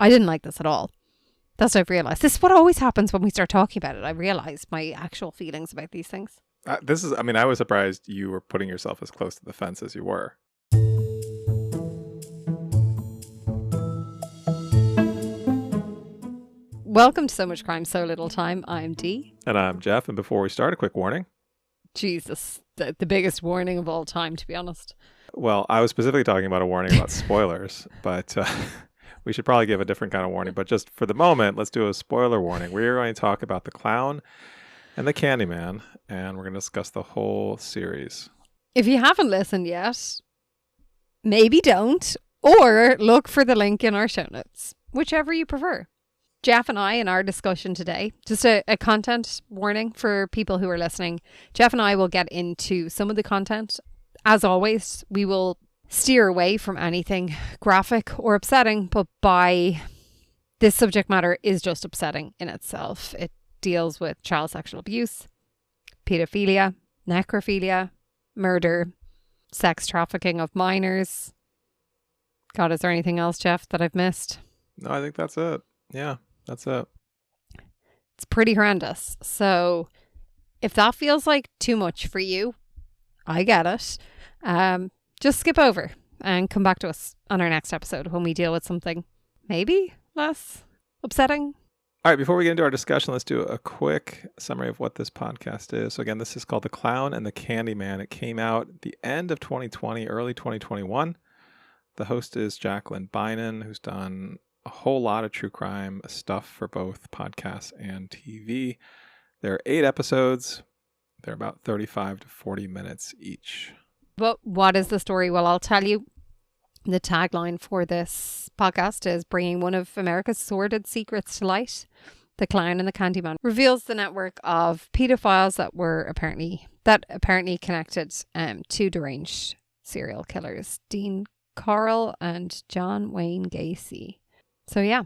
I didn't like this at all. That's what I've realised. This is what always happens when we start talking about it. I realise my actual feelings about these things. I was surprised you were putting yourself as close to the fence as you were. Welcome to So Much Crime, So Little Time. I'm Dee. And I'm Jeff. And before we start, a quick warning. Jesus, the biggest warning of all time, to be honest. Well, I was specifically talking about a warning about spoilers, but we should probably give a different kind of warning. But just for the moment, let's do a spoiler warning. We're going to talk about the clown and the Candyman, and we're going to discuss the whole series. If you haven't listened yet, maybe don't, or look for the link in our show notes, whichever you prefer. Jeff and I, in our discussion today, just a content warning for people who are listening, Jeff and I will get into some of the content. As always, we will steer away from anything graphic or upsetting, but by this subject matter is just upsetting in itself. It deals with child sexual abuse, pedophilia, necrophilia, murder, sex trafficking of minors. God, is there anything else, Jeff, that I've missed? No, I think that's it. Yeah, that's it. It's pretty horrendous. So if that feels like too much for you, I get it. Just skip over and come back to us on our next episode when we deal with something maybe less upsetting. All right, before we get into our discussion, let's do a quick summary of what this podcast is. So again, this is called The Clown and the Candyman. It came out at the end of 2020, early 2021. The host is Jacqueline Bynon, who's done a whole lot of true crime stuff for both podcasts and TV. There are 8 episodes. They're about 35 to 40 minutes each. But what is the story? Well, I'll tell you. The tagline for this podcast is bringing one of America's sordid secrets to light. The Clown and the Candyman reveals the network of pedophiles that apparently connected to deranged serial killers, Dean Carl and John Wayne Gacy. So yeah,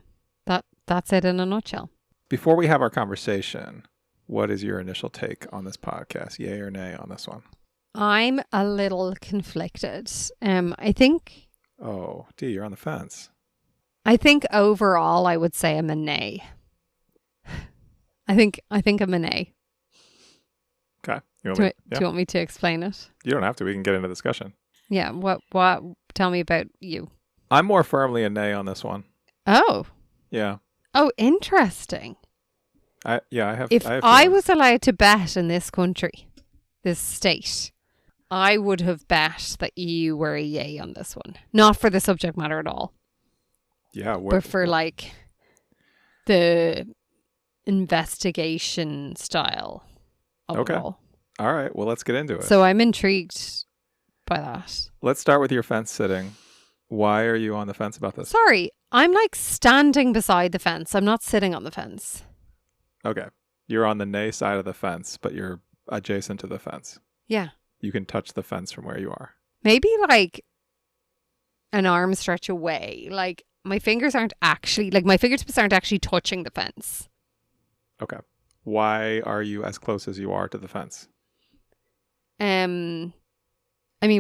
that's it in a nutshell. Before we have our conversation, what is your initial take on this podcast? Yay or nay on this one? I'm a little conflicted. I think... Oh, Dee, you're on the fence. I think overall I would say I'm a nay. I think I'm a nay. Okay. Do you want me to explain it? You don't have to. We can get into discussion. Yeah. What? Tell me about you. I'm more firmly a nay on this one. Oh. Yeah. Oh, interesting. I have. If I I was allowed to bet in this country, this state, I would have bet that you were a yay on this one. Not for the subject matter at all. Yeah. But for like the investigation style of it all. All right. Well, let's get into it. So I'm intrigued by that. Let's start with your fence sitting. Why are you on the fence about this? Sorry, I'm like standing beside the fence. I'm not sitting on the fence. Okay. You're on the nay side of the fence, but you're adjacent to the fence. Yeah. You can touch the fence from where you are. Maybe like an arm stretch away. Like my fingertips aren't actually touching the fence. Okay. Why are you as close as you are to the fence? I mean,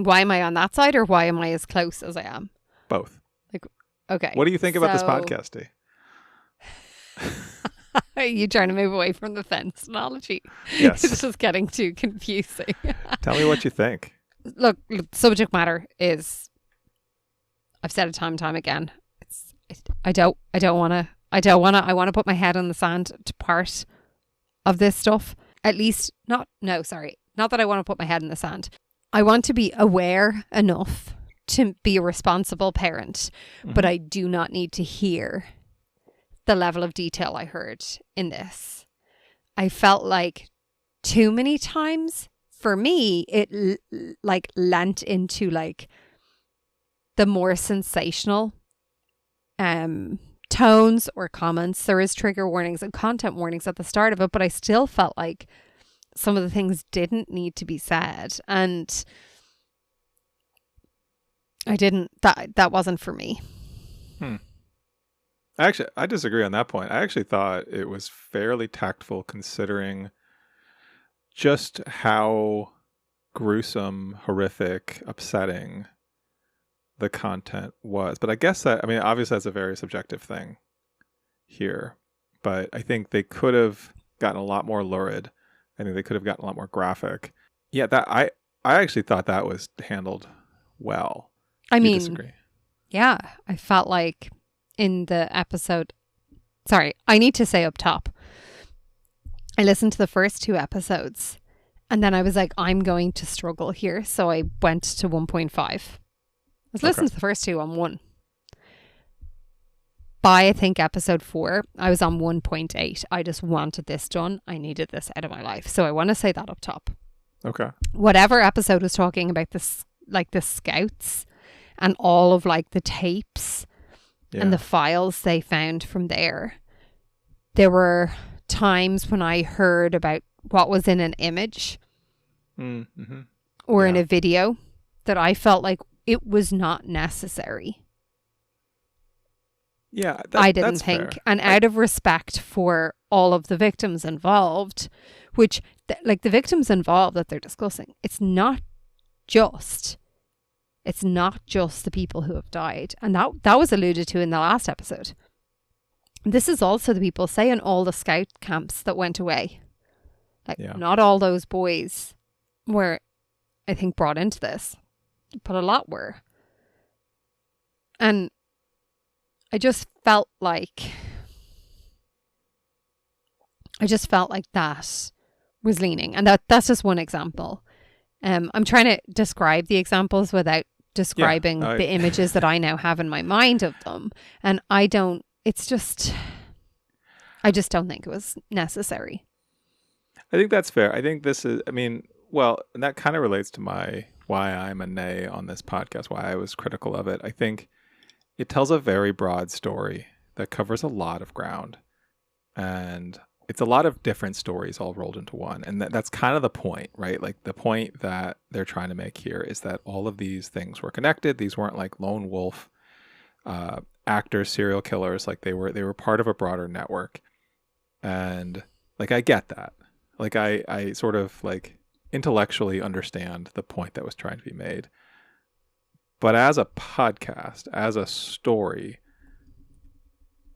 why am I on that side or why am I as close as I am? Both. Like, okay. What do you think about this podcast, Dee? Are you trying to move away from the fence analogy? Yes. It's just getting too confusing. Tell me what you think. Look, subject matter is, I've said it time and time again. I want to put my head in the sand to part of this stuff. At least not that I want to put my head in the sand. I want to be aware enough to be a responsible parent, but I do not need to hear the level of detail I heard in this. I felt like too many times for me, it like lent into like the more sensational tones or comments. There is trigger warnings and content warnings at the start of it, but I still felt like some of the things didn't need to be said, and that wasn't for me. Actually, I disagree on that point. I actually thought it was fairly tactful considering just how gruesome, horrific, upsetting the content was. But I guess that, I mean, obviously that's a very subjective thing here, but I think they could have gotten a lot more lurid. I think they could have gotten a lot more graphic. Yeah, that I actually thought that was handled well. I You mean, disagree? yeah, I felt like in the episode, sorry, I need to say up top, I listened to the first 2 episodes and then I was like, I'm going to struggle here. So I went to 1.5. I was listening to the first 2 on 1. By, I think, episode 4, I was on 1.8. I just wanted this done. I needed this out of my life. So I want to say that up top. Okay. Whatever episode was talking about this, like the scouts and all of like the tapes and the files they found from there were times when I heard about what was in an image or in a video that I felt like it was not necessary. Yeah, I didn't think. Fair. And out of respect for all of the victims involved, which like the victims involved that they're discussing, it's not just the people who have died. And that was alluded to in the last episode. This is also the people, say, in all the scout camps that went away. Like, not all those boys were, I think, brought into this, but a lot were. And I just felt like that was leaning. And that's just one example. I'm trying to describe the examples without describing the images that I now have in my mind of them. And I just don't think it was necessary. I think that's fair. I think this is, I mean, well, and that kind of relates to why I'm a nay on this podcast, why I was critical of it. I think it tells a very broad story that covers a lot of ground. And it's a lot of different stories all rolled into one. And that's kind of the point, right? Like the point that they're trying to make here is that all of these things were connected. These weren't like lone wolf actors, serial killers. Like they were part of a broader network. And like, I get that. Like I sort of like intellectually understand the point that was trying to be made. But as a podcast, as a story,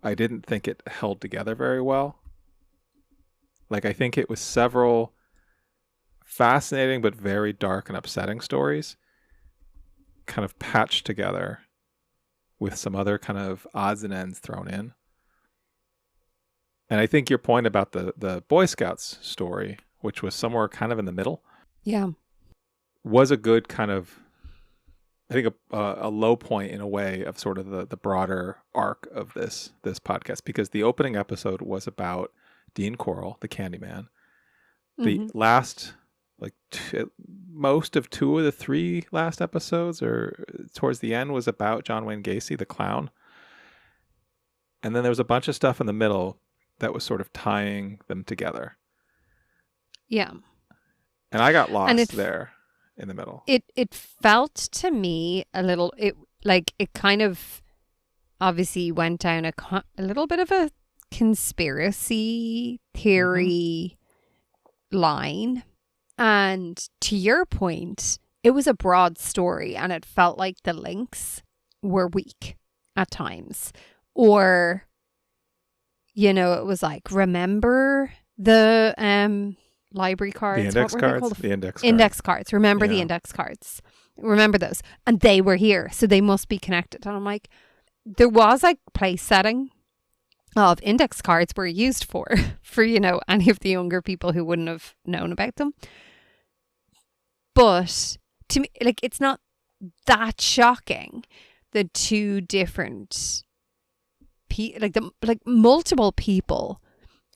I didn't think it held together very well. Like, I think it was several fascinating but very dark and upsetting stories kind of patched together with some other kind of odds and ends thrown in. And I think your point about the Boy Scouts story, which was somewhere kind of in the middle, was a good kind of, I think, a low point in a way of sort of the broader arc of this podcast, because the opening episode was about Dean Corll, the Candyman. The last, like most of 2 of the 3 last episodes, or towards the end, was about John Wayne Gacy, the clown. And then there was a bunch of stuff in the middle that was sort of tying them together. Yeah. And I got lost there in the middle. It felt to me a little, it kind of obviously went down a little bit of a conspiracy theory line. And to your point, it was a broad story and it felt like the links were weak at times. Or, you know, it was like, remember the library cards? The index cards? The index cards. Remember the index cards. Remember those. And they were here, so they must be connected. And I'm like, there was like place setting of index cards were used for, you know, any of the younger people who wouldn't have known about them. But to me, like, it's not that shocking. The 2 different multiple people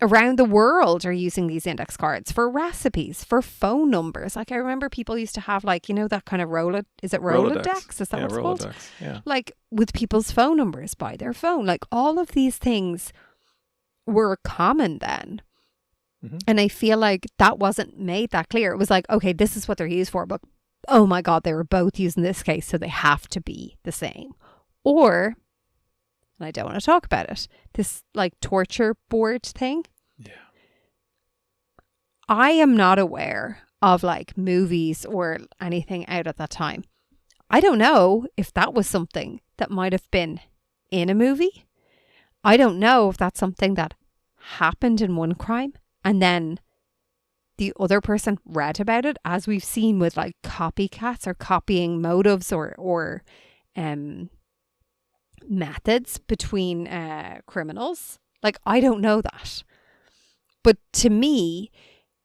around the world are using these index cards for recipes, for phone numbers. Like, I remember people used to have, like, you know, that kind of Rolodex? Is that what it's called? Yeah. Like, with people's phone numbers by their phone. Like, all of these things were common then. And I feel like that wasn't made that clear. It was like, okay, this is what they're used for, but oh my God, they were both used in this case, so they have to be the same. Or, and I don't want to talk about it, this like torture board thing. Yeah. I am not aware of like movies or anything out at that time. I don't know if that was something that might have been in a movie. I don't know if that's something that happened in one crime and then the other person read about it, as we've seen with like copycats or copying motives or methods between criminals. Like, I don't know that. But to me,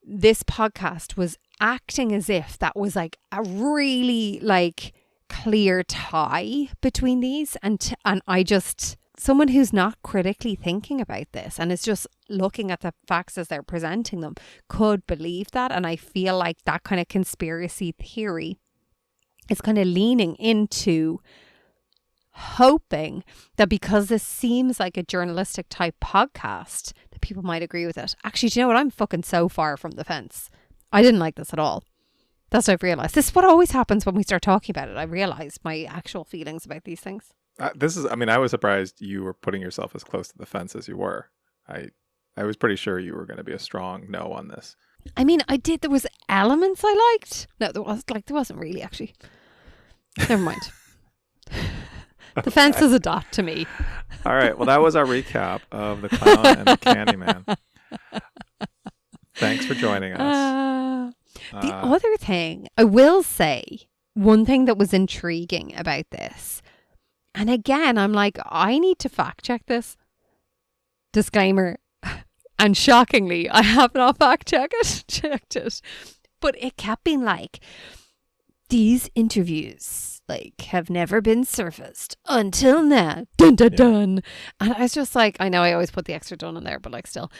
this podcast was acting as if that was like a really like clear tie between these. And I just, someone who's not critically thinking about this and is just looking at the facts as they're presenting them could believe that. And I feel like that kind of conspiracy theory is kind of leaning into hoping that because this seems like a journalistic type podcast, that people might agree with it. Actually, do you know what? I'm fucking so far from the fence. I didn't like this at all. That's what I've realized. This is what always happens when we start talking about it. I realize my actual feelings about these things. I was surprised you were putting yourself as close to the fence as you were. I was pretty sure you were going to be a strong no on this. I mean, I did. There was elements I liked. No, there wasn't really, actually. Never mind. The fence is a dot to me. All right. Well, that was our recap of The Clown and the Candyman. Thanks for joining us. The other thing, I will say, one thing that was intriguing about this, and again, I'm like, I need to fact check this. Disclaimer. And shockingly, I have not fact checked it. But it kept being like, these interviews like have never been surfaced until now. Dun dun dun. And I was just like, I know I always put the extra dun in there, but like still,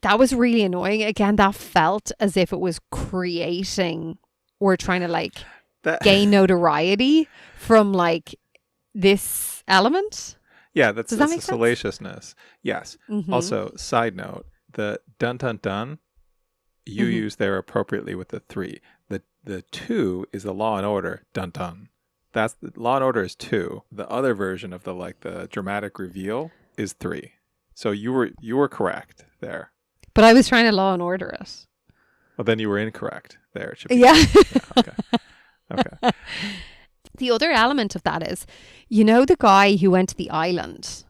that was really annoying. Again, that felt as if it was creating or trying to like gain notoriety from like this element. Yeah, that's Does that make sense? salaciousness. Yes. Mm-hmm. Also, side note, the dun dun dun you use there appropriately with the 3. The 2 is the Law and Order dun dun. That's the Law and Order is 2. The other version of the dramatic reveal is 3. So you were correct there. But I was trying to Law and Order it. Well, then you were incorrect there. It should be yeah. Okay. The other element of that is, you know, the guy who went to the island,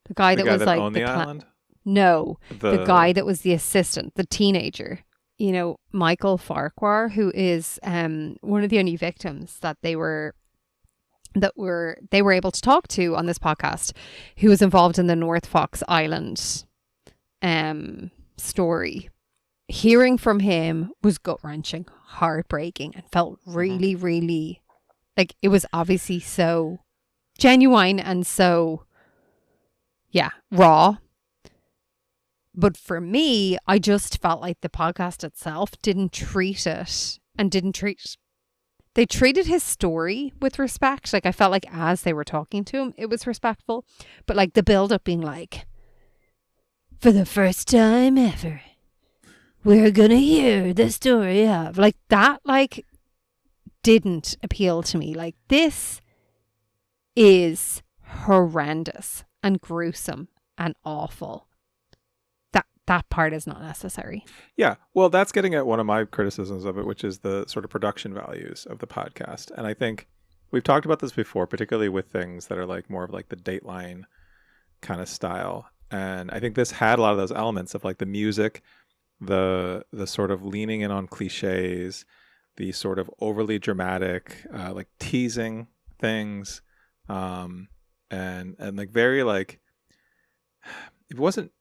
the guy that was like owned the island. No, the guy that was the assistant, the teenager. You know, Michael Farquhar, who is one of the only victims that they were able to talk to on this podcast, who was involved in the North Fox Island story. Hearing from him was gut-wrenching, heartbreaking, and felt really, really like it was obviously so genuine and so, raw. But for me, I just felt like the podcast itself didn't treat it and they treated his story with respect. Like I felt like as they were talking to him, it was respectful. But like the build up being like, for the first time ever, we're going to hear the story of like that, like didn't appeal to me. Like this is horrendous and gruesome and awful. That part is not necessary. Yeah. Well, that's getting at one of my criticisms of it, which is the sort of production values of the podcast. And I think we've talked about this before, particularly with things that are like more of like the Dateline kind of style. And I think this had a lot of those elements of like the music, the sort of leaning in on cliches, the sort of overly dramatic, like teasing things, and like very like, it wasn't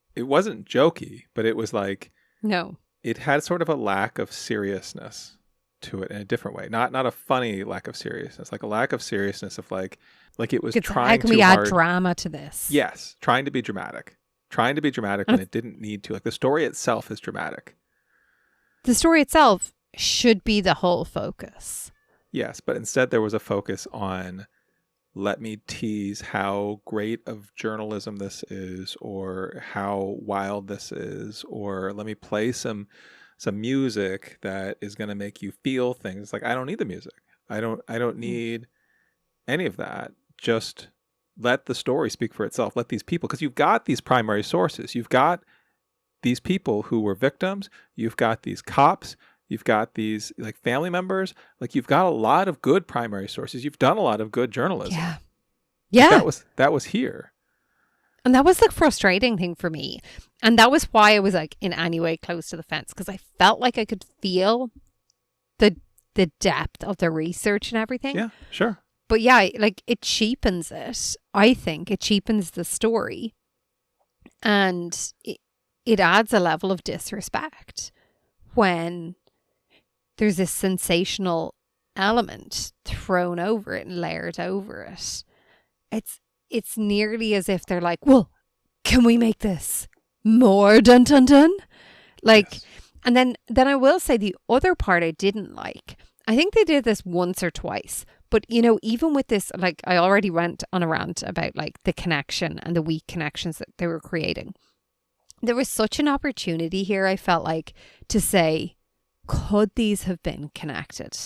jokey, but it was like, no, it had sort of a lack of seriousness to it in a different way. Not a funny lack of seriousness, like a lack of seriousness of like it was trying to. How can we add drama to this? Yes, trying to be dramatic when it didn't need to. Like the story itself is dramatic. The story itself should be the whole focus. Yes, but instead there was a focus on, let me tease how great of journalism this is, or how wild this is, or let me play some music that is going to make you feel things. Like I don't need the music. I don't need any of that. Just let the story speak for itself. Let these people, because you've got these primary sources. You've got these people who were victims. You've got these cops. You've got these like family members. Like you've got a lot of good primary sources. You've done a lot of good journalism. Yeah. Like, Yeah. that was here. And that was the frustrating thing for me. And that was why I was like in any way close to the fence, because I felt like I could feel the depth of the research and everything. Yeah, sure. But yeah, like it cheapens it. I think it cheapens the story. And it adds a level of disrespect when there's this sensational element thrown over it and layered over it. It's nearly as if they're like, well, can we make this more dun dun dun? Like, Yes. and then I will say the other part I didn't like. I think they did this once or twice, but you know, even with this, like I already went on a rant about like the connection and the weak connections that they were creating. There was such an opportunity here, I felt like, to say, could these have been connected?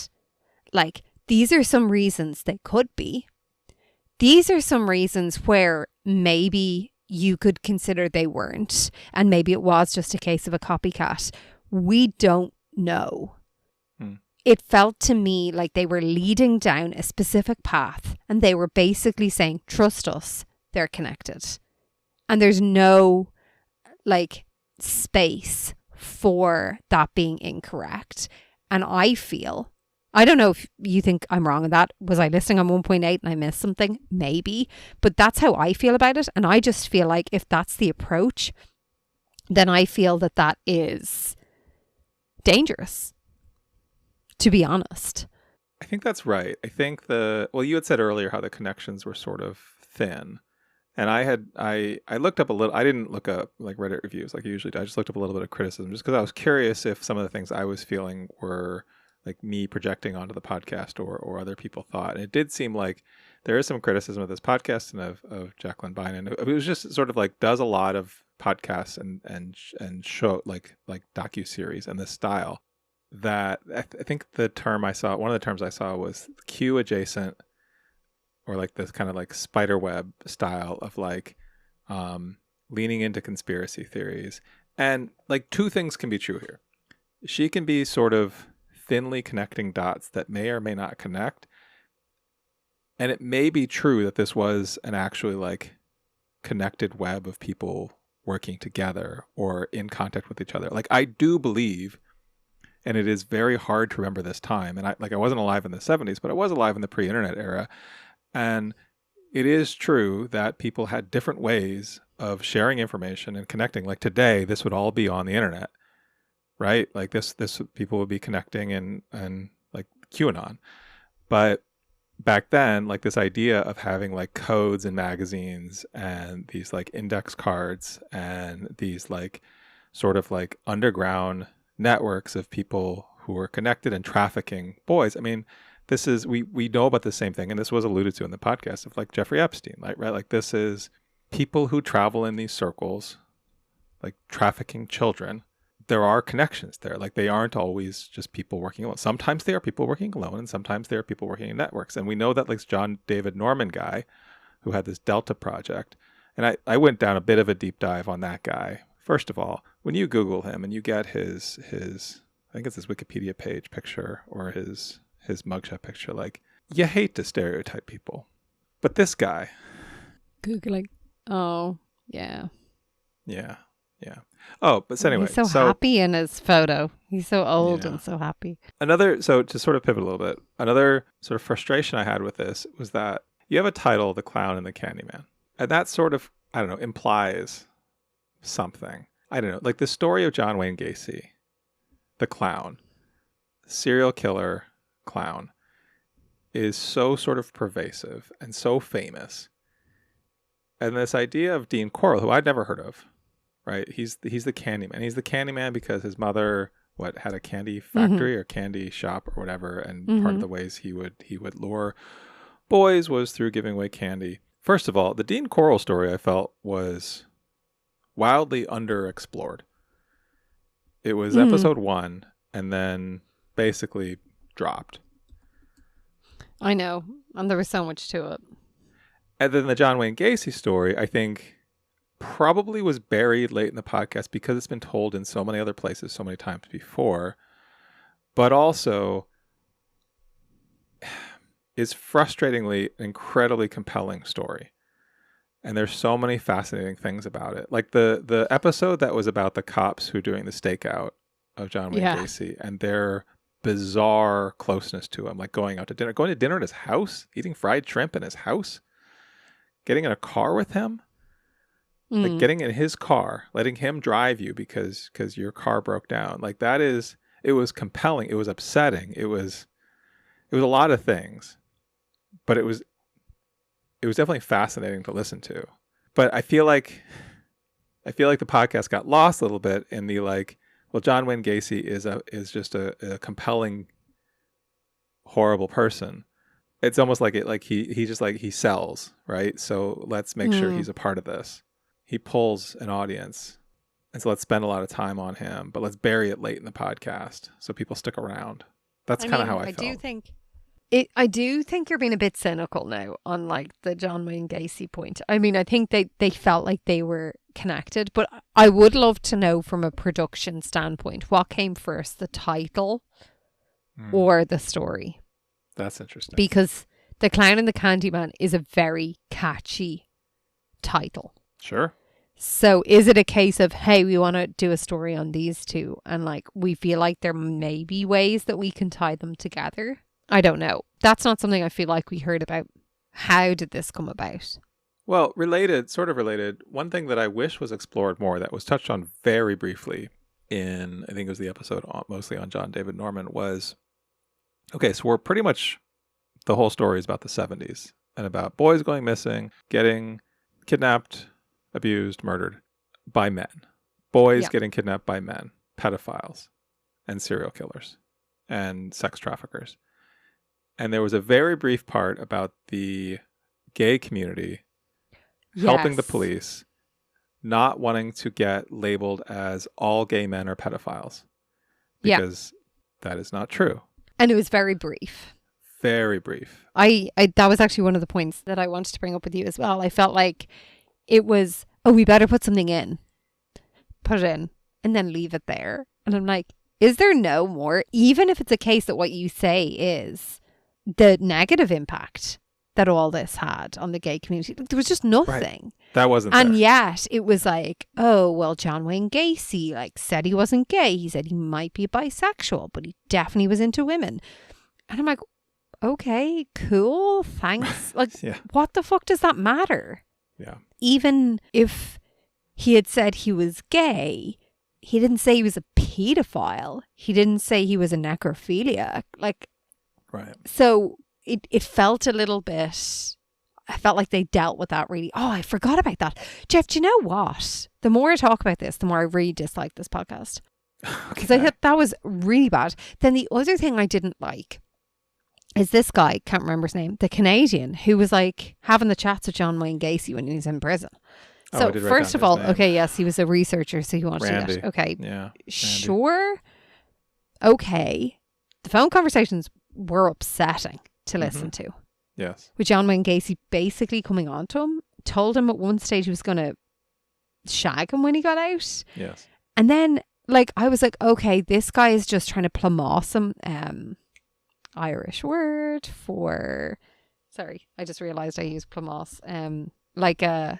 Like, these are some reasons they could be. These are some reasons where maybe you could consider they weren't, and maybe it was just a case of a copycat. We don't know. It felt to me like they were leading down a specific path, and they were basically saying, trust us, they're connected. And there's no like space for that being incorrect. And I feel, I don't know if you think I'm wrong on that. Was I listening on 1.8 and I missed something? Maybe. But that's how I feel about it. And I just feel like if that's the approach, then I feel that that is dangerous, to be honest. I think that's right. I think you had said earlier how the connections were sort of thin. And I looked up a little, I didn't look up like Reddit reviews like I usually do. I just looked up a little bit of criticism just because I was curious if some of the things I was feeling were like me projecting onto the podcast or other people thought. And it did seem like there is some criticism of this podcast and of Jacqueline Bynum. It was just sort of like does a lot of podcasts and show like docuseries and this style that I think the term I saw, one of the terms I saw was Q adjacent, or like this kind of like spider web style of like leaning into conspiracy theories. And like two things can be true here. She can be sort of thinly connecting dots that may or may not connect. And it may be true that this was an actually like connected web of people working together or in contact with each other. Like I do believe, and it is very hard to remember this time. And I wasn't alive in the 70s, but I was alive in the pre-internet era. And it is true that people had different ways of sharing information and connecting. Like today, this would all be on the internet, right? Like this people would be connecting and like QAnon. But back then, like this idea of having like codes in magazines and these like index cards and these like sort of like underground networks of people who were connected and trafficking boys. I mean, this is, we know about the same thing, and this was alluded to in the podcast of like Jeffrey Epstein, right? Like this is people who travel in these circles, like trafficking children. There are connections there. Like they aren't always just people working alone. Sometimes they are people working alone, and sometimes they are people working in networks. And we know that like John David Norman guy who had this Delta project. And I went down a bit of a deep dive on that guy. First of all, when you Google him and you get his I think it's his Wikipedia page picture or his mugshot picture, like you hate to stereotype people. But this guy. Googling. Oh, yeah. Yeah. Oh, but so anyway. He's so happy in his photo. He's so old and so happy. So to sort of pivot a little bit, another sort of frustration I had with this was that you have a title, The Clown and the Candyman. And that sort of, I don't know, implies something. I don't know, like the story of John Wayne Gacy, the clown, serial killer clown, is so sort of pervasive and so famous. And this idea of Dean Corll, who I'd never heard of, right? He's the Candyman. He's the Candyman because his mother had a candy factory or candy shop or whatever, and part of the ways he would lure boys was through giving away candy. First of all, the Dean Corll story I felt was wildly underexplored. It was episode 1 and then basically dropped. I know. And there was so much to it. And then the John Wayne Gacy story, I think, probably was buried late in the podcast because it's been told in so many other places so many times before. but also is frustratingly an incredibly compelling story. And there's so many fascinating things about it. Like the episode that was about the cops who were doing the stakeout of John Wayne Gacy and their bizarre closeness to him, like going to dinner at his house, eating fried shrimp in his house, getting in a car with him, like getting in his car, letting him drive you because your car broke down. Like it was compelling. It was upsetting. It was a lot of things, but it was definitely fascinating to listen to. But I feel like the podcast got lost a little bit in the like, well, John Wayne Gacy is just a compelling, horrible person. It's almost like he sells, right? So let's make sure he's a part of this. He pulls an audience, and so let's spend a lot of time on him, but let's bury it late in the podcast so people stick around. That's kind of how I felt. I do think you're being a bit cynical now on like the John Wayne Gacy point. I mean, I think they felt like they were connected, but I would love to know from a production standpoint, what came first, the title or the story? That's interesting. Because The Clown and the Candyman is a very catchy title. Sure. So is it a case of, hey, we want to do a story on these two and like we feel like there may be ways that we can tie them together? I don't know. That's not something I feel like we heard about. How did this come about? Well, sort of related, one thing that I wish was explored more that was touched on very briefly in, I think it was the episode mostly on John David Norman was, okay, so we're pretty much, the whole story is about the 70s and about boys going missing, getting kidnapped, abused, murdered by men. Boys getting kidnapped by men, pedophiles and serial killers and sex traffickers. And there was a very brief part about the gay community helping the police, not wanting to get labeled as all gay men are pedophiles. Because that is not true. And it was very brief. Very brief. I that was actually one of the points that I wanted to bring up with you as well. I felt like it was, we better put something in. Put it in and then leave it there. And I'm like, is there no more? Even if it's a case that what you say is the negative impact that all this had on the gay community. There was just nothing. Right. That wasn't and there. Yet it was like, oh, well, John Wayne Gacy like said he wasn't gay. He said he might be bisexual, but he definitely was into women. And I'm like, okay, cool, thanks. Like, what the fuck does that matter? Yeah. Even if he had said he was gay, he didn't say he was a pedophile. He didn't say he was a necrophiliac. Like, right. So it felt a little bit, I felt like they dealt with that really. Oh, I forgot about that. Jeff, do you know what? The more I talk about this, the more I really dislike this podcast. Because I thought that was really bad. Then the other thing I didn't like is this guy, can't remember his name, the Canadian, who was like having the chats with John Wayne Gacy when he was in prison. So first of all, okay, yes, he was a researcher, so he wanted Randy. to do that. Okay. Yeah. Randy. Sure. Okay. The phone conversations were upsetting to listen to. Yes. With John Wayne Gacy basically coming on to him, told him at one stage he was going to shag him when he got out. Yes. And then, like, I was like, okay, this guy is just trying to plumoss him. Irish word for, sorry, I just realized I used plumoss. Like a,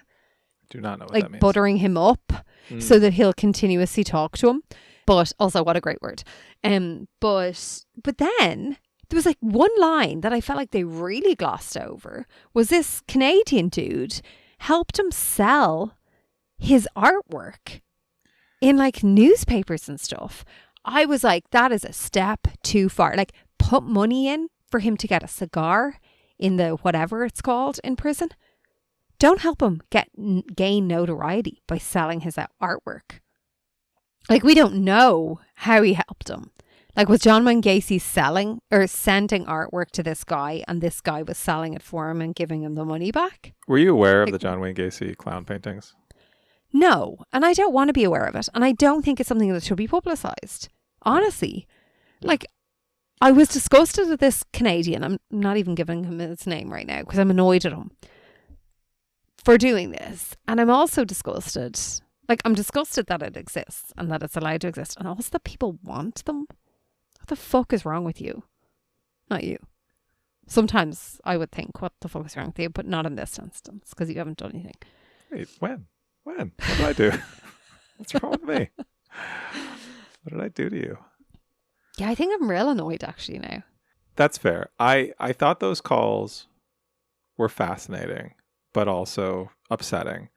do not know what like that means. Buttering him up so that he'll continuously talk to him. But also, what a great word. But then there was like one line that I felt like they really glossed over, was this Canadian dude helped him sell his artwork in like newspapers and stuff. I was like, that is a step too far. Like, put money in for him to get a cigar in the whatever it's called in prison. Don't help him gain notoriety by selling his artwork. Like, we don't know how he helped him. Like, was John Wayne Gacy selling or sending artwork to this guy and this guy was selling it for him and giving him the money back? Were you aware of the John Wayne Gacy clown paintings? No, and I don't want to be aware of it. And I don't think it's something that should be publicised. Honestly. Like, I was disgusted at this Canadian. I'm not even giving him his name right now because I'm annoyed at him for doing this. And I'm also disgusted. Like, I'm disgusted that it exists and that it's allowed to exist. And also that people want them. the fuck is wrong with you? Not you. Sometimes I would think, what the fuck is wrong with you? But not in this instance, because you haven't done anything. Wait, when? What did I do? What's wrong with me? What did I do to you? Yeah, I think I'm real annoyed actually now. That's fair. I thought those calls were fascinating, but also upsetting.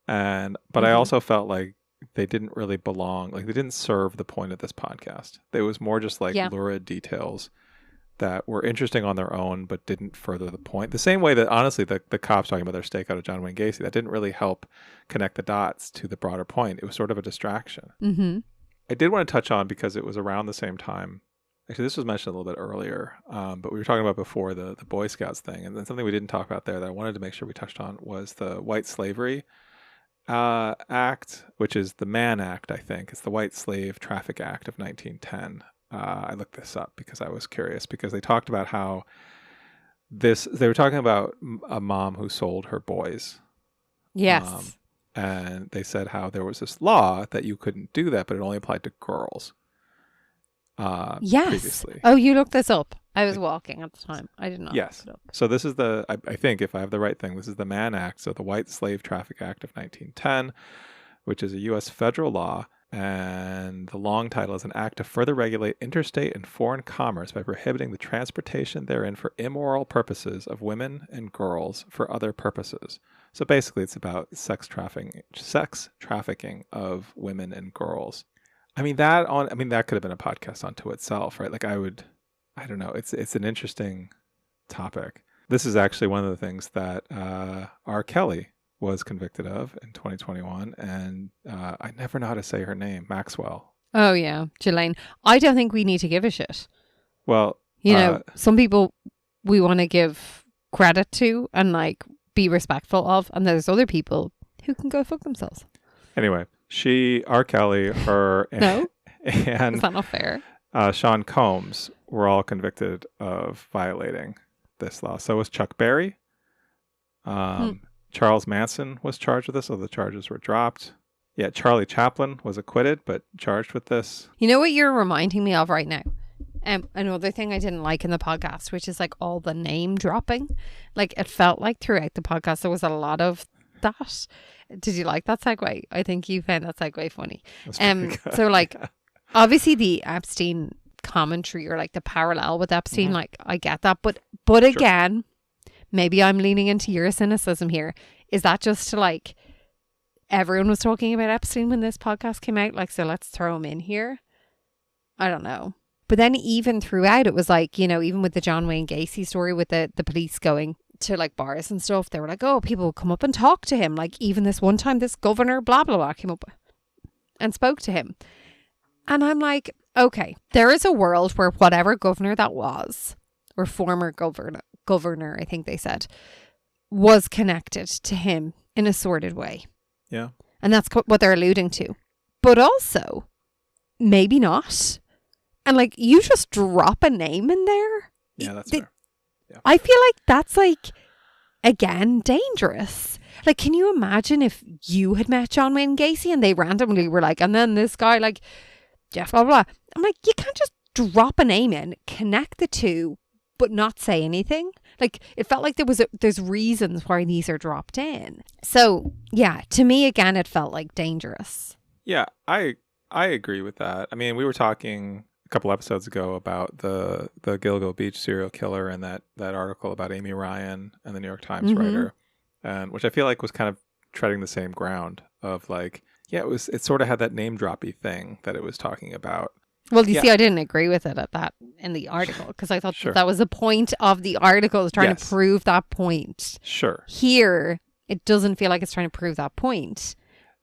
But I also felt like they didn't really belong. Like, they didn't serve the point of this podcast. It was more just like lurid details that were interesting on their own, but didn't further the point. The same way that, honestly, the cops talking about their stakeout of John Wayne Gacy, that didn't really help connect the dots to the broader point. It was sort of a distraction. Mm-hmm. I did want to touch on, because it was around the same time. Actually, this was mentioned a little bit earlier, but we were talking about before the Boy Scouts thing. And then something we didn't talk about there that I wanted to make sure we touched on was the White Slavery Act, which is the Mann Act, I think. It's the White Slave Traffic Act of 1910. I looked this up because I was curious, because they talked about how they were talking about a mom who sold her boys. Yes. And they said how there was this law that you couldn't do that, but it only applied to girls. Yes. Previously. Oh, you looked this up. I was walking at the time. I did not. Yes. Look it up. So this is I think, if I have the right thing, this is the Mann Act. So the White Slave Traffic Act of 1910, which is a U.S. federal law. And the long title is an act to further regulate interstate and foreign commerce by prohibiting the transportation therein for immoral purposes of women and girls for other purposes. So basically, it's about sex trafficking of women and girls. I mean, that could have been a podcast unto itself, right? Like, I don't know. It's an interesting topic. This is actually one of the things that R. Kelly was convicted of in 2021, and I never know how to say her name, Maxwell. Oh yeah, Ghislaine. I don't think we need to give a shit. Well, some people we want to give credit to and like be respectful of, and there's other people who can go fuck themselves. Anyway, R. Kelly, her, no, and is that not fair? Sean Combs were all convicted of violating this law. So was Chuck Berry. Charles Manson was charged with this, so the charges were dropped. Yeah, Charlie Chaplin was acquitted, but charged with this. You know what you're reminding me of right now? Another thing I didn't like in the podcast, which is like all the name dropping. Like, it felt like throughout the podcast there was a lot of that. Did you like that segue? I think you found that segue funny. So like, obviously the Epstein commentary, or like the parallel with Epstein, like I get that, but again, maybe I'm leaning into your cynicism here. Is that just to like, everyone was talking about Epstein when this podcast came out, like, so let's throw him in here? I don't know. But then even throughout, it was like, even with the John Wayne Gacy story, with the police going to like bars and stuff, they were like, oh, people would come up and talk to him. Like, even this one time, this governor, blah, blah, blah, came up and spoke to him. And I'm like, okay, there is a world where whatever governor that was, or former governor, I think they said, was connected to him in a sordid way. Yeah. And that's what they're alluding to. But also, maybe not. And like, you just drop a name in there. Yeah, that's fair. Yeah. I feel like that's like, again, dangerous. Like, can you imagine if you had met John Wayne Gacy and they randomly were like, and then this guy, like, Jeff, blah, blah, blah. I'm like, you can't just drop a name in, connect the two, but not say anything. Like, it felt like there's reasons why these are dropped in. So yeah, to me, again, it felt like dangerous. Yeah, I agree with that. I mean, we were talking a couple episodes ago about the Gilgo Beach serial killer, and that article about Amy Ryan and the New York Times writer, and which I feel like was kind of treading the same ground of like, yeah, it sort of had that name droppy thing that it was talking about. Well, you see, I didn't agree with it at that in the article, because I thought that was the point of the article, is trying to prove that point. Sure. Here, it doesn't feel like it's trying to prove that point.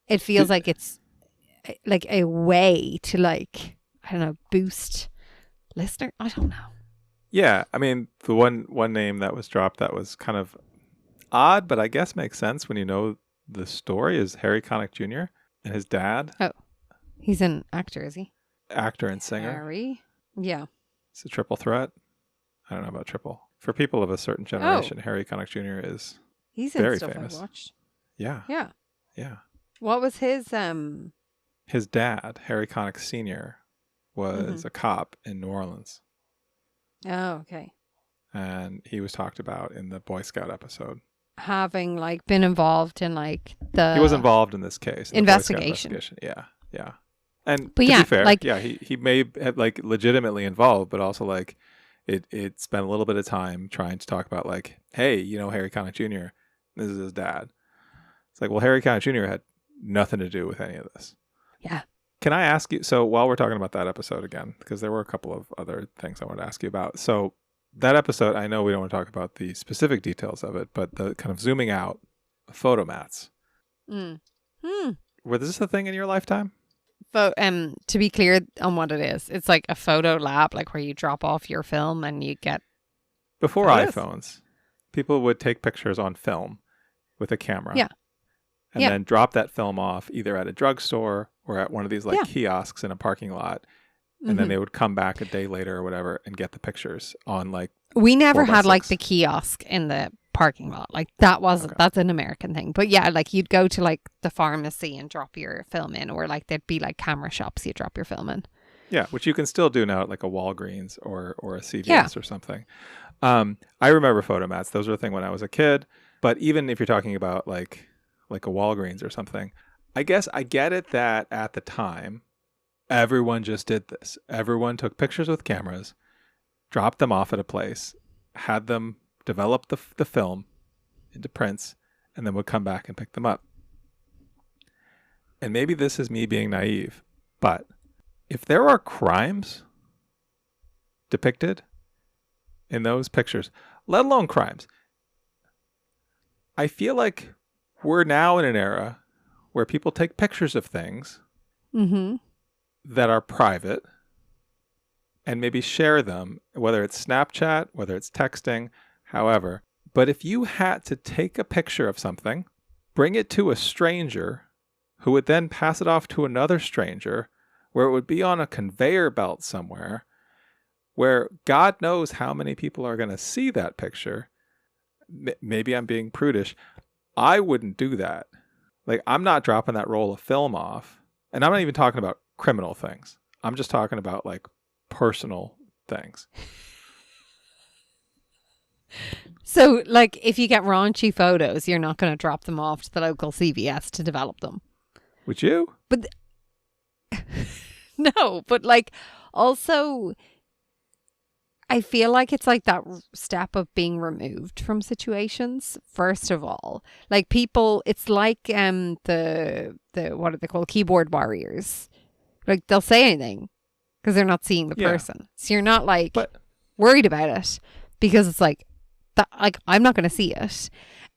It feels like it's like a way to, like, I don't know, boost listener. I don't know. Yeah, I mean, the one name that was dropped that was kind of odd, but I guess makes sense when you know the story, is Harry Connick Jr. and his dad. Oh, he's an actor, is he? Actor and singer. Harry? Yeah. It's a triple threat. I don't know about triple. For people of a certain generation, Harry Connick Jr. is very famous. I've watched. Yeah. Yeah. Yeah. What was his His dad, Harry Connick Sr., was a cop in New Orleans. Oh, okay. And he was talked about in the Boy Scout episode. Having like been involved in like the He was involved in this case. In the Boy Scout investigation. investigation. Yeah. Yeah. And But to yeah, be fair, like- yeah, he may have like legitimately involved, but also like it spent a little bit of time trying to talk about like, hey, you know, Harry Connick Jr., this is his dad. It's like, well, Harry Connick Jr. had nothing to do with any of this. Yeah. Can I ask you, so while we're talking about that episode again, because there were a couple of other things I wanted to ask you about. So that episode, I know we don't want to talk about the specific details of it, but the kind of zooming out photomats. Were this a thing in your lifetime? To be clear on what it is, it's like a photo lab, like where you drop off your film and you get Before photos? iPhones, people would take pictures on film with a camera. Yeah. And Yeah. then drop that film off either at a drugstore or at one of these like Yeah. kiosks in a parking lot. And then they would come back a day later or whatever and get the pictures on like, We never 4x6. had like the kiosk in the parking lot. Like that wasn't, Okay. that's an American thing. But yeah, like you'd go to like the pharmacy and drop your film in, or like there'd be like camera shops you drop your film in. yeah, which you can still do now at like a Walgreens or a CVS or something. I remember photomats. Those were a thing when I was a kid. But even if you're talking about like a Walgreens or something, I guess I get it that at the time, everyone just did this. Everyone took pictures with cameras, dropped them off at a place, had them develop the film into prints, and then would come back and pick them up. And maybe this is me being naive, but if there are crimes depicted in those pictures, let alone crimes, I feel like we're now in an era where people take pictures of things that are private and maybe share them, whether it's Snapchat, whether it's texting, however. But if you had to take a picture of something, bring it to a stranger who would then pass it off to another stranger, where it would be on a conveyor belt somewhere, where God knows how many people are going to see that picture. Maybe I'm being prudish. I wouldn't do that. Like, I'm not dropping that roll of film off. And I'm not even talking about criminal things. I'm just talking about like personal things. So like if you get raunchy photos, you're not going to drop them off to the local CVS to develop them. Would you? But no, but like also I feel like it's like that step of being removed from situations. First of all, like people, it's like the what are they called, keyboard warriors. Like they'll say anything because they're not seeing the Yeah. person, so you're not like But worried about it because it's like that. Like I'm not going to see it,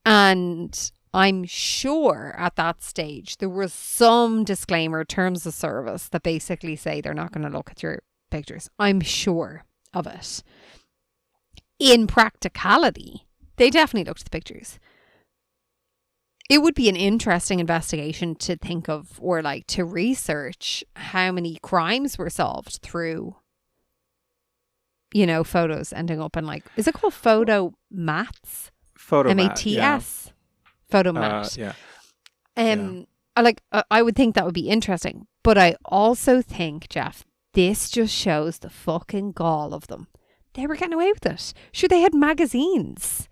and I'm sure at that stage there was some disclaimer, terms of service that basically say they're not going to look at your pictures. I'm sure of it. In practicality, they definitely looked at the pictures. It would be an interesting investigation to think of, or like to research how many crimes were solved through, you know, photos ending up in like, is it called photo mats? photo MATS? Photo mat. Yeah. I would think that would be interesting. But I also think, Jeff, this just shows the fucking gall of them. They were getting away with it. Sure, they had magazines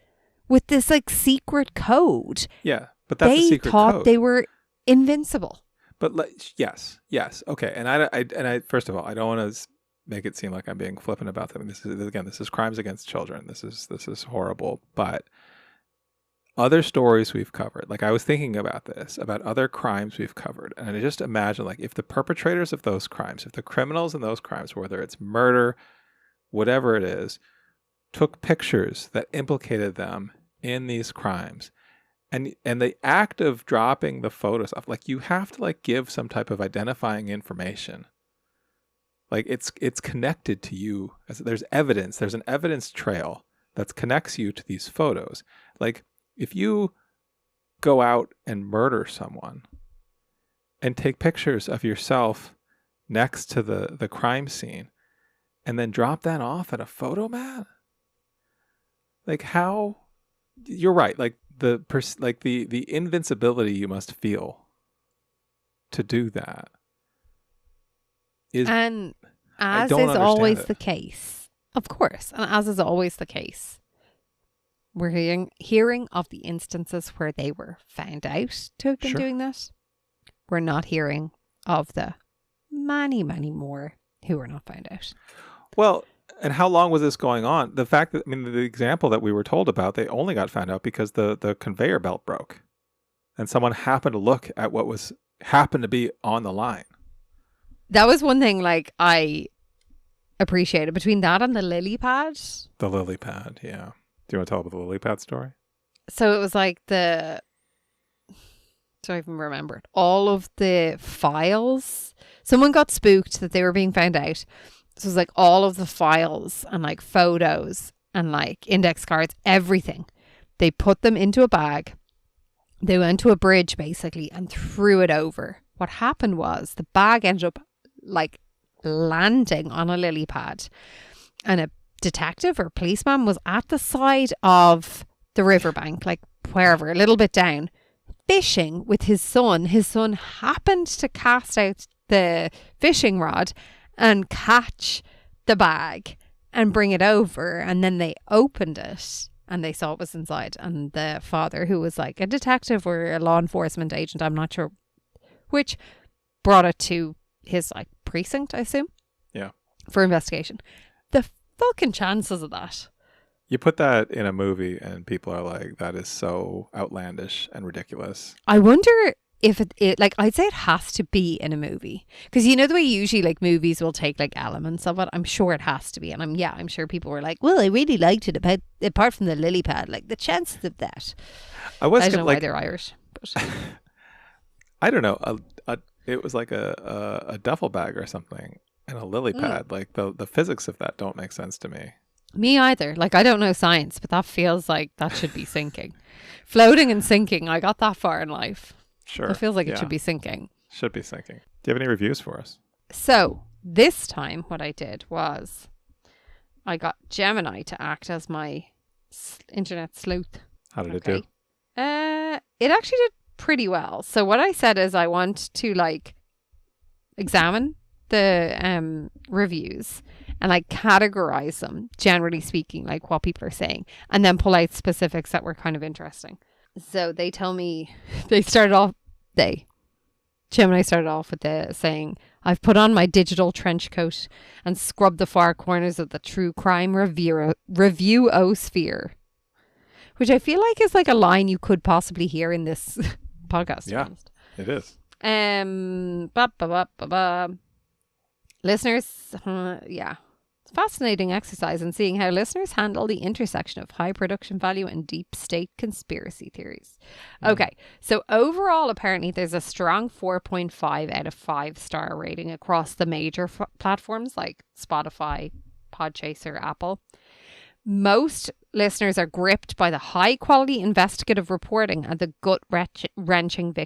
with this like secret code. Yeah. But that's a They secret thought code. they were invincible. But yes, okay. And I first of all, I don't want to make it seem like I'm being flippant about them. This is crimes against children. This is horrible. But other stories we've covered, like I was thinking about this, about other crimes we've covered, and I just imagine like if the perpetrators of those crimes, if the criminals in those crimes, whether it's murder, whatever it is, took pictures that implicated them in these crimes. And the act of dropping the photos off, like you have to like give some type of identifying information. Like it's connected to you. There's evidence. There's an evidence trail that connects you to these photos. Like if you go out and murder someone and take pictures of yourself next to the crime scene and then drop that off at a photomat, like how, you're right. Like the invincibility you must feel to do that is, And as don't is understand always it. the case, of course, and as is always the case, we're hearing of the instances where they were found out to have been Sure. doing that. We're not hearing of the many, many more who were not found out. Well, and how long was this going on? The fact that, I mean, the example that we were told about, they only got found out because the conveyor belt broke and someone happened to look at what happened to be on the line. That was one thing like I appreciated between that and the lily pad. The lily pad, yeah. Do you want to tell about the lily pad story? So it was like so I even remembered all of the files. Someone got spooked that they were being found out. So it was like all of the files and like photos and like index cards, everything. They put them into a bag. They went to a bridge basically and threw it over. What happened was the bag ended up like landing on a lily pad, and a detective or policeman was at the side of the riverbank, like wherever, a little bit down, fishing with his son. His son happened to cast out the fishing rod and catch the bag and bring it over, and then they opened it and they saw it was inside, and the father, who was like a detective or a law enforcement agent, I'm not sure which, brought it to his like precinct, I assume, for investigation. The fucking chances of that. You put that in a movie and people are like, that is so outlandish and ridiculous. I wonder if it like, I'd say it has to be in a movie, because you know the way usually like movies will take like elements of it. I'm sure it has to be, and I'm sure people were like, well, I really liked it, about apart from the lily pad, like the chances of that. I don't know why they're Irish, but I don't know. It was like a duffel bag or something and a lily pad. Like the physics of that don't make sense to me. me either. Like, I don't know science, but that feels like that should be sinking. Floating and sinking, I got that far in life. Sure. It feels like it should be sinking. Should be sinking. Do you have any reviews for us? So this time what I did was I got Gemini to act as my internet sleuth. How did it do? It actually did pretty well. So what I said is I want to like examine the reviews and like categorize them, generally speaking, like what people are saying, and then pull out specifics that were kind of interesting. So they tell me Gemini started off with saying, I've put on my digital trench coat and scrubbed the far corners of the true crime review-osphere, which I feel like is like a line you could possibly hear in this podcast. Yeah, it is. Listeners, it's a fascinating exercise in seeing how listeners handle the intersection of high production value and deep state conspiracy theories. Okay, so overall, apparently there's a strong 4.5 out of 5 star rating across the major platforms like Spotify, Podchaser, Apple. Most listeners are gripped by the high quality investigative reporting and the gut-wrenching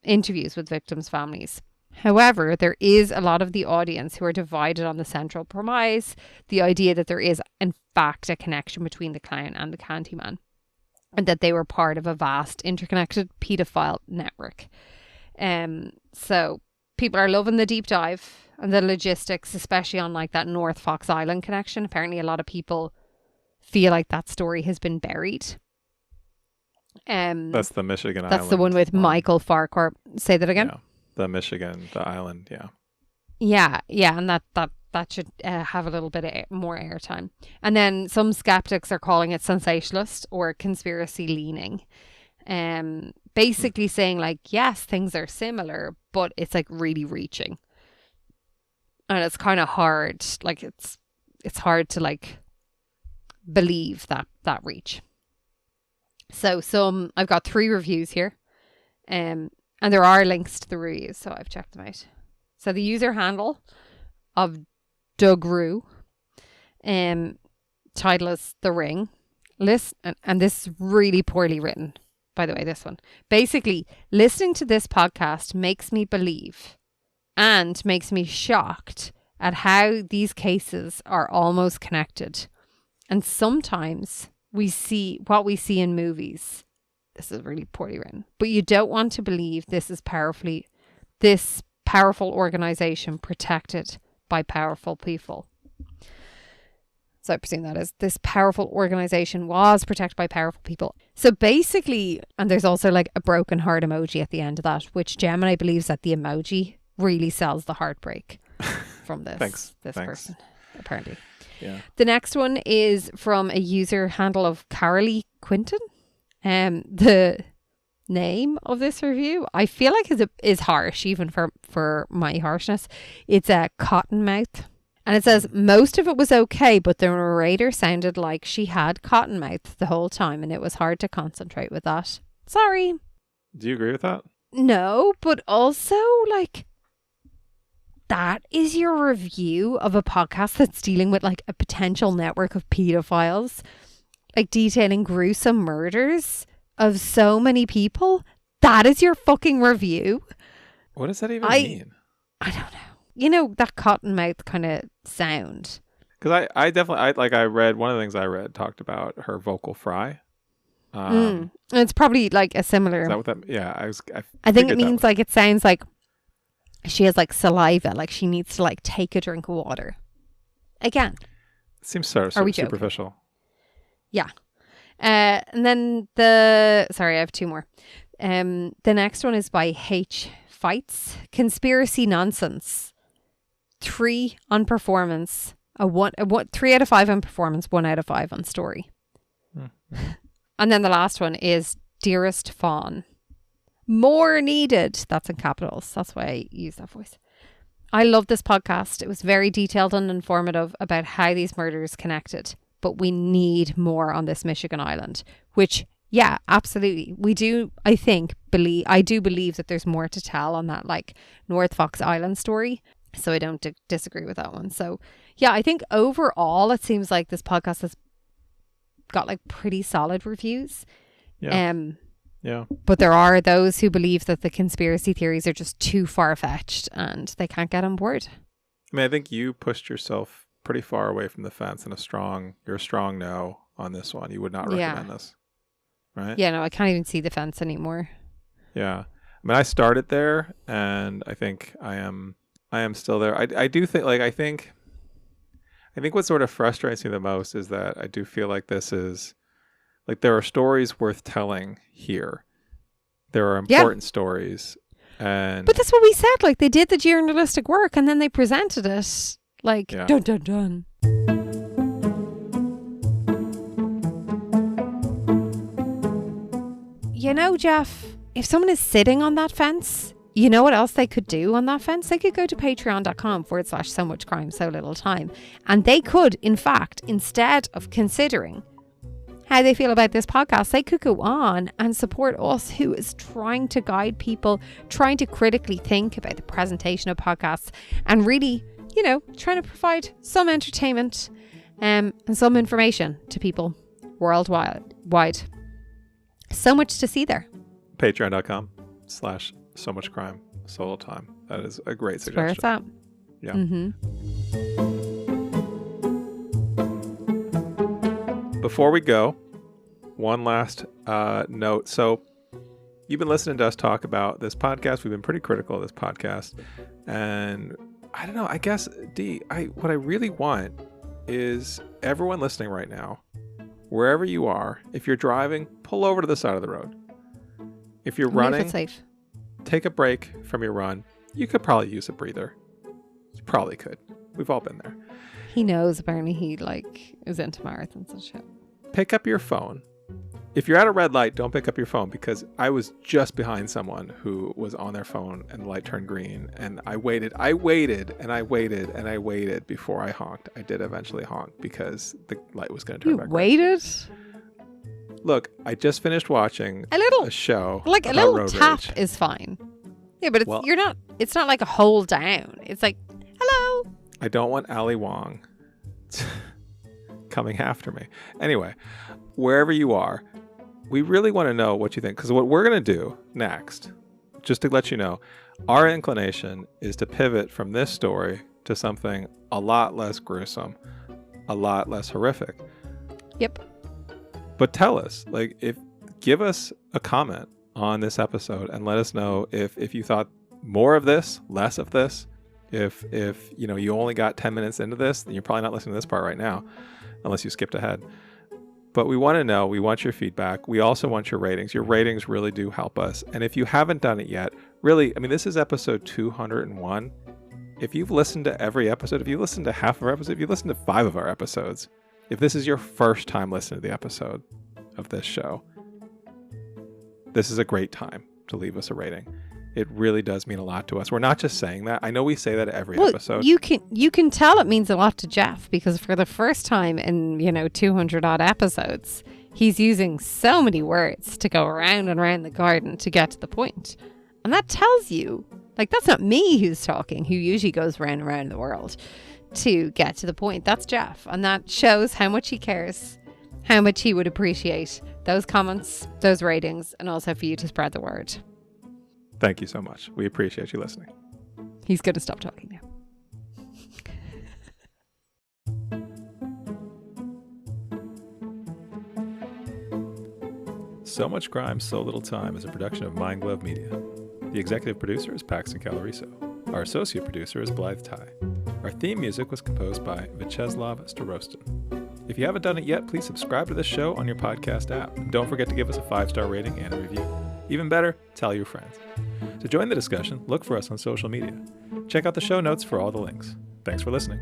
interviews with victims' families. However, there is a lot of the audience who are divided on the central premise, the idea that there is, in fact, a connection between the clown and the Candyman, and that they were part of a vast, interconnected paedophile network. So people are loving the deep dive and the logistics, especially on like that North Fox Island connection. Apparently, a lot of people feel like that story has been buried. That's the Michigan Island. That's the one with Michael Farquhar. Say that again. Yeah. The Michigan, the island, yeah. Yeah, and that should have a little bit more airtime. And then some skeptics are calling it sensationalist or conspiracy leaning. Basically saying like, yes, things are similar, but it's like really reaching. And it's kind of hard, like it's hard to like believe that reach. So I've got 3 reviews here. And there are links to the reviews, so I've checked them out. So the user handle of Doug Rue, title is The Ring. And this is really poorly written, by the way, this one. Basically, listening to this podcast makes me believe and makes me shocked at how these cases are almost connected. And sometimes we see what we see in movies. This is really poorly written. But you don't want to believe this powerful organization protected by powerful people. So I presume that is this powerful organization was protected by powerful people. So basically, and there's also like a broken heart emoji at the end of that, which Gemini believes that the emoji really sells the heartbreak from this Thanks. person, apparently. Yeah. The next one is from a user handle of Carolee Quinton. The name of this review, I feel like is harsh, even for my harshness. It's a Cottonmouth. And it says, most of it was okay, but the narrator sounded like she had cottonmouth the whole time, and it was hard to concentrate with that. Sorry. Do you agree with that? No, but also, like, that is your review of a podcast that's dealing with, like, a potential network of pedophiles, like, detailing gruesome murders of so many people? That is your fucking review? What does that even mean? I don't know. You know, that cottonmouth kind of sound. Because I definitely, I read, one of the things I read talked about her vocal fry. It's probably like a similar. Is that what that, yeah, I think it means like, it sounds like she has like saliva, like she needs to like take a drink of water. Again. It seems so superficial. Joking? Yeah. And then sorry, I have two more. The next one is by H. Fights. Conspiracy Nonsense. 3 on performance. 3 out of 5 on performance, 1 out of 5 on story. Mm-hmm. And then the last one is Dearest Fawn. More needed. That's in capitals. That's why I use that voice. I love this podcast. It was very detailed and informative about how these murders connected. But we need more on this Michigan island, which, yeah, absolutely. We do, I do believe that there's more to tell on that, like, North Fox Island story. So I don't disagree with that one. So, yeah, I think overall it seems like this podcast has got, like, pretty solid reviews. Yeah. Yeah. But there are those who believe that the conspiracy theories are just too far-fetched and they can't get on board. I mean, I think you pushed yourself pretty far away from the fence and you're a strong no on this one. You would not recommend this. Right? Yeah, no, I can't even see the fence anymore. Yeah. I mean, I started there and I think I am still there. I do think, like, I think what sort of frustrates me the most is that I do feel like this is, like, there are stories worth telling here. There are important stories. But that's what we said. Like, they did the journalistic work and then they presented it. Like, dun, dun, dun. You know, Jeff, if someone is sitting on that fence, you know what else they could do on that fence? They could go to patreon.com/so much crime, so little time. And they could, in fact, instead of considering how they feel about this podcast, they could go on and support us, who is trying to guide people, trying to critically think about the presentation of podcasts and really, you know, trying to provide some entertainment and some information to people worldwide. So much to see there. Patreon.com/so much crime, solo time. That is a great suggestion. Where it's at. Yeah. Mm-hmm. Before we go, one last note. So you've been listening to us talk about this podcast. We've been pretty critical of this podcast. And I don't know, I guess, what I really want is everyone listening right now, wherever you are, if you're driving, pull over to the side of the road. If you're running, safe. Take a break from your run. You could probably use a breather. You probably could. We've all been there. He knows, apparently he is into marathons and shit. Pick up your phone. If you're at a red light, don't pick up your phone, because I was just behind someone who was on their phone and the light turned green, and I waited before I honked. I did eventually honk because the light was going to turn back red. You waited? Look, I just finished watching a show. Like, a about little road tap rage. is fine. Yeah, but it's not like a hold down. It's like, hello. I don't want Ali Wong coming after me. Anyway, wherever you are, we really want to know what you think, because what we're going to do next, just to let you know, our inclination is to pivot from this story to something a lot less gruesome, a lot less horrific. Yep. But tell us, give us a comment on this episode and let us know if you thought more of this, less of this, If you only got 10 minutes into this, then you're probably not listening to this part right now, unless you skipped ahead. But we want to know, we want your feedback. We also want your ratings. Your ratings really do help us. And if you haven't done it yet, really, this is episode 201. If you've listened to every episode, if you listened to half of our episode, if you listened to 5 of our episodes, if this is your first time listening to the episode of this show, this is a great time to leave us a rating. It really does mean a lot to us. We're not just saying that. I know we say that every episode. You can tell it means a lot to Jeff, because for the first time in 200 odd episodes, he's using so many words to go around and around the garden to get to the point. And that tells you, that's not me who's talking, who usually goes round and around the world to get to the point. That's Jeff. And that shows how much he cares, how much he would appreciate those comments, those ratings, and also for you to spread the word. Thank you so much. We appreciate you listening. He's going to stop talking now. So Much Crime, So Little Time is a production of Mind Glove Media. The executive producer is Paxton Caloriso. Our associate producer is Blythe Ty. Our theme music was composed by Vyacheslav Starostin. If you haven't done it yet, please subscribe to this show on your podcast app. And don't forget to give us a 5-star rating and a review. Even better, tell your friends. To join the discussion, look for us on social media. Check out the show notes for all the links. Thanks for listening.